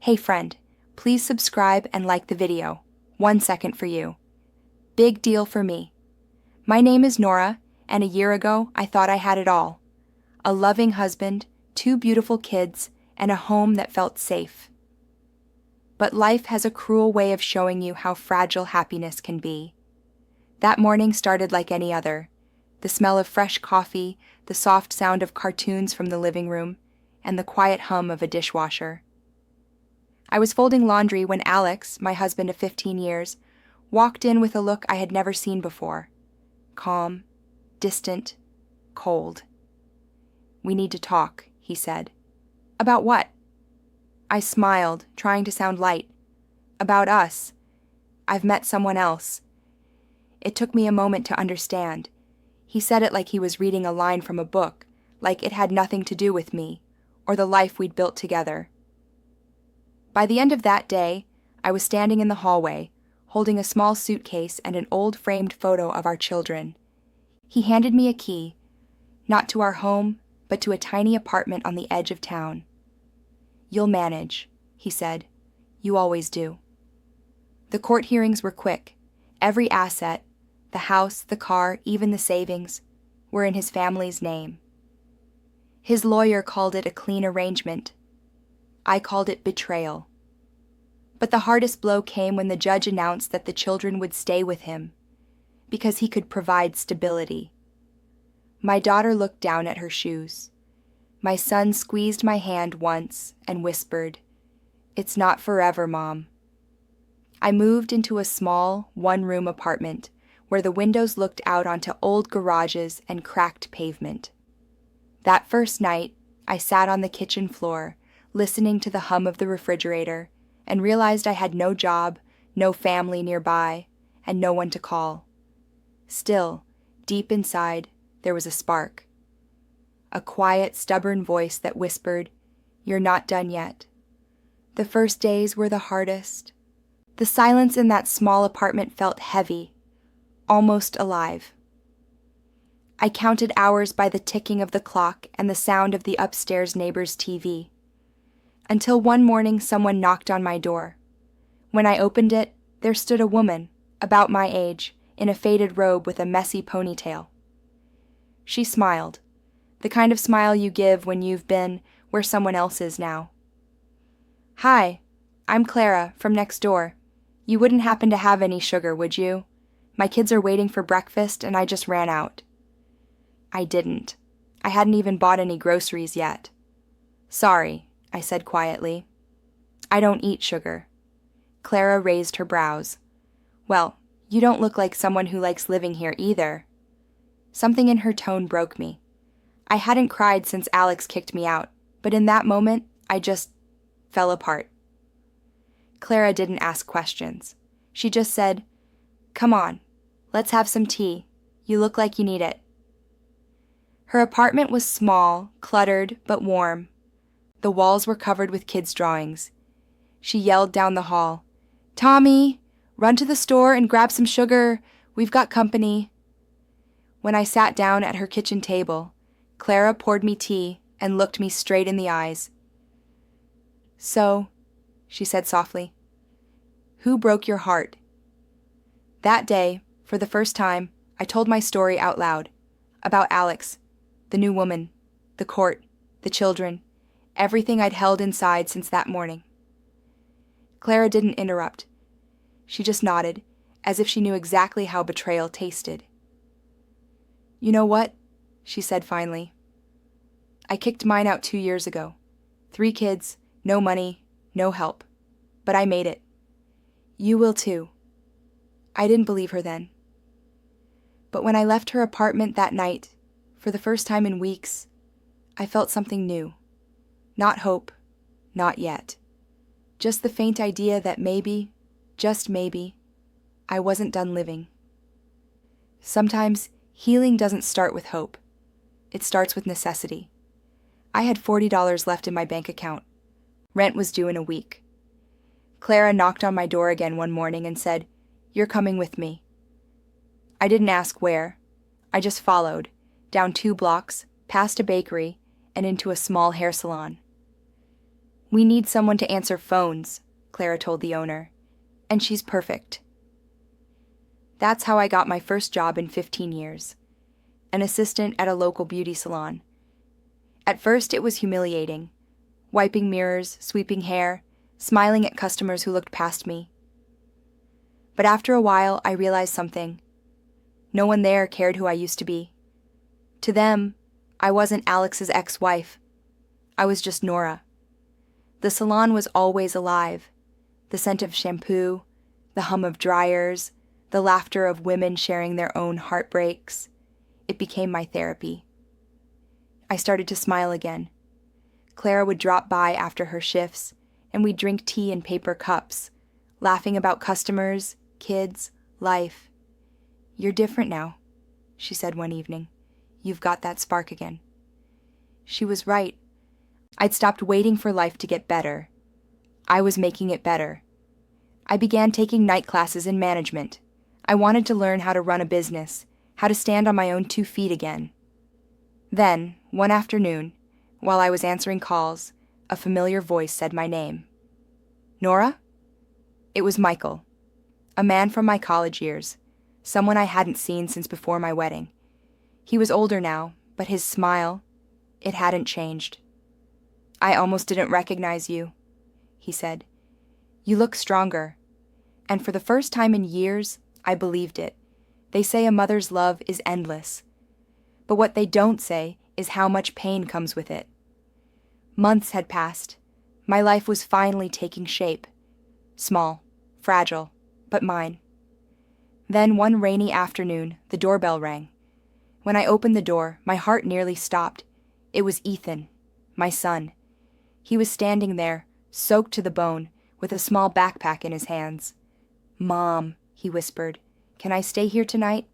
Hey friend, please subscribe and like the video. 1 second for you. Big deal for me. My name is Nora, and a year ago I thought I had it all. A loving husband, 2 beautiful kids, and a home that felt safe. But life has a cruel way of showing you how fragile happiness can be. That morning started like any other. The smell of fresh coffee, the soft sound of cartoons from the living room, and the quiet hum of a dishwasher. I was folding laundry when Alex, my husband of 15 years, walked in with a look I had never seen before. Calm, distant, cold. "We need to talk," he said. "About what?" I smiled, trying to sound light. "About us. I've met someone else." It took me a moment to understand. He said it like he was reading a line from a book, like it had nothing to do with me, or the life we'd built together. By the end of that day, I was standing in the hallway, holding a small suitcase and an old framed photo of our children. He handed me a key, not to our home, but to a tiny apartment on the edge of town. "You'll manage," he said. "You always do." The court hearings were quick. Every asset, the house, the car, even the savings, were in his family's name. His lawyer called it a clean arrangement. I called it betrayal. But the hardest blow came when the judge announced that the children would stay with him, because he could provide stability. My daughter looked down at her shoes. My son squeezed my hand once and whispered, "It's not forever, Mom." I moved into a small, one-room apartment where the windows looked out onto old garages and cracked pavement. That first night, I sat on the kitchen floor, listening to the hum of the refrigerator, and realized I had no job, no family nearby, and no one to call. Still, deep inside, there was a spark. A quiet, stubborn voice that whispered, "You're not done yet." The first days were the hardest. The silence in that small apartment felt heavy, almost alive. I counted hours by the ticking of the clock and the sound of the upstairs neighbor's TV. Until one morning someone knocked on my door. When I opened it, there stood a woman, about my age, in a faded robe with a messy ponytail. She smiled, the kind of smile you give when you've been where someone else is now. "Hi, I'm Clara, from next door. You wouldn't happen to have any sugar, would you? My kids are waiting for breakfast and I just ran out." I didn't. I hadn't even bought any groceries yet. "Sorry," I said quietly. "I don't eat sugar." Clara raised her brows. "Well, you don't look like someone who likes living here either." Something in her tone broke me. I hadn't cried since Alex kicked me out, but in that moment, I just fell apart. Clara didn't ask questions. She just said, "Come on, let's have some tea. You look like you need it." Her apartment was small, cluttered, but warm. The walls were covered with kids' drawings. She yelled down the hall, "Tommy, run to the store and grab some sugar. We've got company." When I sat down at her kitchen table, Clara poured me tea and looked me straight in the eyes. "So," she said softly, "who broke your heart?" That day, for the first time, I told my story out loud, about Alex, the new woman, the court, the children, everything I'd held inside since that morning. Clara didn't interrupt. She just nodded, as if she knew exactly how betrayal tasted. "You know what?" she said finally. "I kicked mine out 2 years ago. 3 kids, no money, no help. But I made it. You will too." I didn't believe her then. But when I left her apartment that night, for the first time in weeks, I felt something new. Not hope, not yet. Just the faint idea that maybe, just maybe, I wasn't done living. Sometimes healing doesn't start with hope. It starts with necessity. I had $40 left in my bank account. Rent was due in a week. Clara knocked on my door again one morning and said, "You're coming with me." I didn't ask where. I just followed, down 2 blocks, past a bakery, and into a small hair salon. "We need someone to answer phones," Clara told the owner. "And she's perfect." That's how I got my first job in 15 years. An assistant at a local beauty salon. At first it was humiliating. Wiping mirrors, sweeping hair, smiling at customers who looked past me. But after a while, I realized something. No one there cared who I used to be. To them, I wasn't Alex's ex-wife. I was just Nora. The salon was always alive. The scent of shampoo, the hum of dryers, the laughter of women sharing their own heartbreaks. It became my therapy. I started to smile again. Clara would drop by after her shifts, and we'd drink tea in paper cups, laughing about customers, kids, life. "You're different now," she said one evening. "You've got that spark again." She was right. I'd stopped waiting for life to get better. I was making it better. I began taking night classes in management. I wanted to learn how to run a business, how to stand on my own 2 feet again. Then, one afternoon, while I was answering calls, a familiar voice said my name. "Nora?" It was Michael, a man from my college years, someone I hadn't seen since before my wedding. He was older now, but his smile, it hadn't changed. "I almost didn't recognize you," he said. "You look stronger." And for the first time in years, I believed it. They say a mother's love is endless. But what they don't say is how much pain comes with it. Months had passed. My life was finally taking shape. Small, fragile, but mine. Then one rainy afternoon, the doorbell rang. When I opened the door, my heart nearly stopped. It was Ethan, my son. He was standing there, soaked to the bone, with a small backpack in his hands. "Mom," he whispered, "can I stay here tonight?"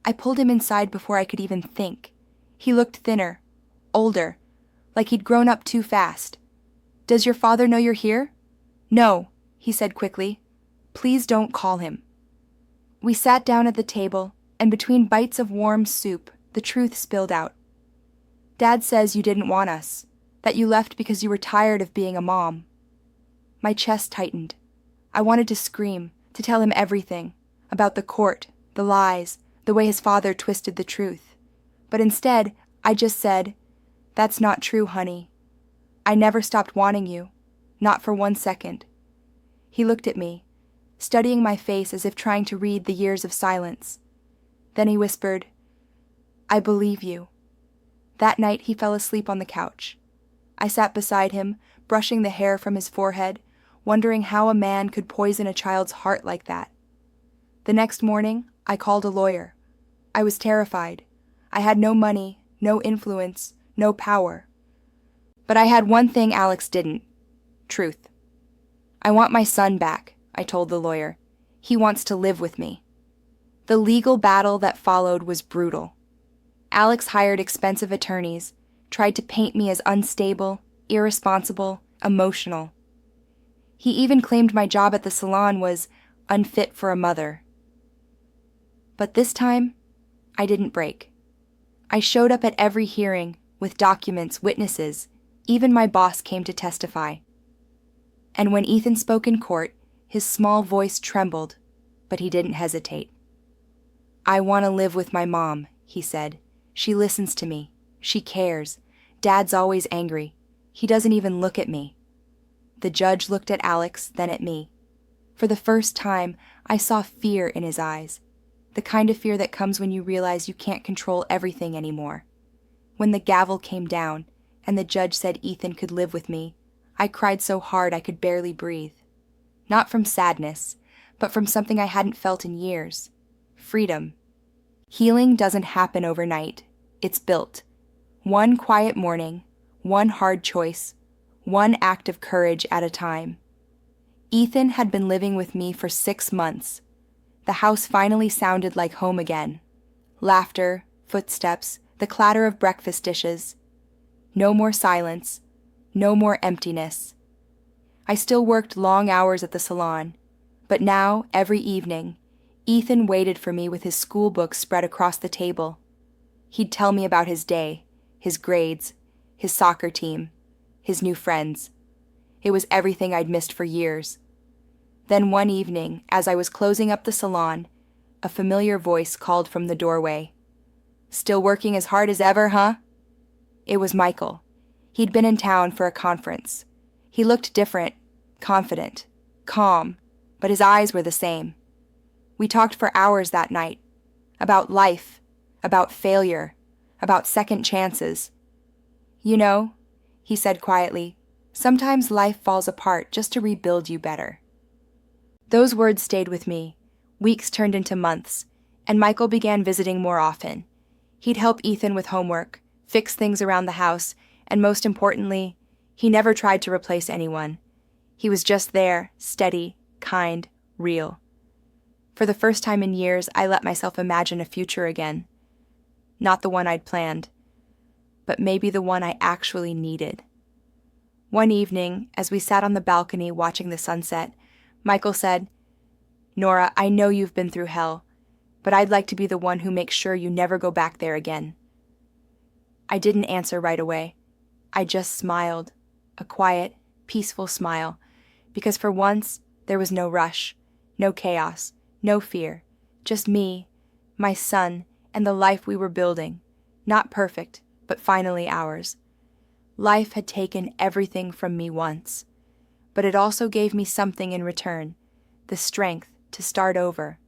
I pulled him inside before I could even think. He looked thinner, older, like he'd grown up too fast. "Does your father know you're here?" "No," he said quickly. "Please don't call him." We sat down at the table, and between bites of warm soup, the truth spilled out. "Dad says you didn't want us, that you left because you were tired of being a mom." My chest tightened. I wanted to scream, to tell him everything, about the court, the lies, the way his father twisted the truth. But instead, I just said, "That's not true, honey. I never stopped wanting you, not for 1 second." He looked at me, studying my face as if trying to read the years of silence. Then he whispered, "I believe you." That night he fell asleep on the couch. I sat beside him, brushing the hair from his forehead, wondering how a man could poison a child's heart like that. The next morning, I called a lawyer. I was terrified. I had no money, no influence, no power. But I had one thing Alex didn't: truth. "I want my son back," I told the lawyer. "He wants to live with me." The legal battle that followed was brutal. Alex hired expensive attorneys, tried to paint me as unstable, irresponsible, emotional. He even claimed my job at the salon was unfit for a mother. But this time, I didn't break. I showed up at every hearing, with documents, witnesses. Even my boss came to testify. And when Ethan spoke in court, his small voice trembled, but he didn't hesitate. "I want to live with my mom," he said. "She listens to me. She cares. Dad's always angry. He doesn't even look at me." The judge looked at Alex, then at me. For the first time, I saw fear in his eyes, the kind of fear that comes when you realize you can't control everything anymore. When the gavel came down, and the judge said Ethan could live with me, I cried so hard I could barely breathe. Not from sadness, but from something I hadn't felt in years: freedom. Healing doesn't happen overnight. It's built. One quiet morning, one hard choice, one act of courage at a time. Ethan had been living with me for 6 months. The house finally sounded like home again. Laughter, footsteps, the clatter of breakfast dishes. No more silence, no more emptiness. I still worked long hours at the salon, but now, every evening, Ethan waited for me with his school books spread across the table. He'd tell me about his day, his grades, his soccer team, his new friends. It was everything I'd missed for years. Then one evening, as I was closing up the salon, a familiar voice called from the doorway. "Still working as hard as ever, huh?" It was Michael. He'd been in town for a conference. He looked different, confident, calm, but his eyes were the same. We talked for hours that night. About life, about failure, about second chances. "You know," he said quietly, "sometimes life falls apart just to rebuild you better." Those words stayed with me. Weeks turned into months, and Michael began visiting more often. He'd help Ethan with homework, fix things around the house, and most importantly, he never tried to replace anyone. He was just there, steady, kind, real. For the first time in years, I let myself imagine a future again. Not the one I'd planned, but maybe the one I actually needed. One evening, as we sat on the balcony watching the sunset, Michael said, "Nora, I know you've been through hell, but I'd like to be the one who makes sure you never go back there again." I didn't answer right away. I just smiled, a quiet, peaceful smile, because for once, there was no rush, no chaos, no fear, just me, my son, and the life we were building, not perfect, but finally ours. Life had taken everything from me once, but it also gave me something in return, the strength to start over,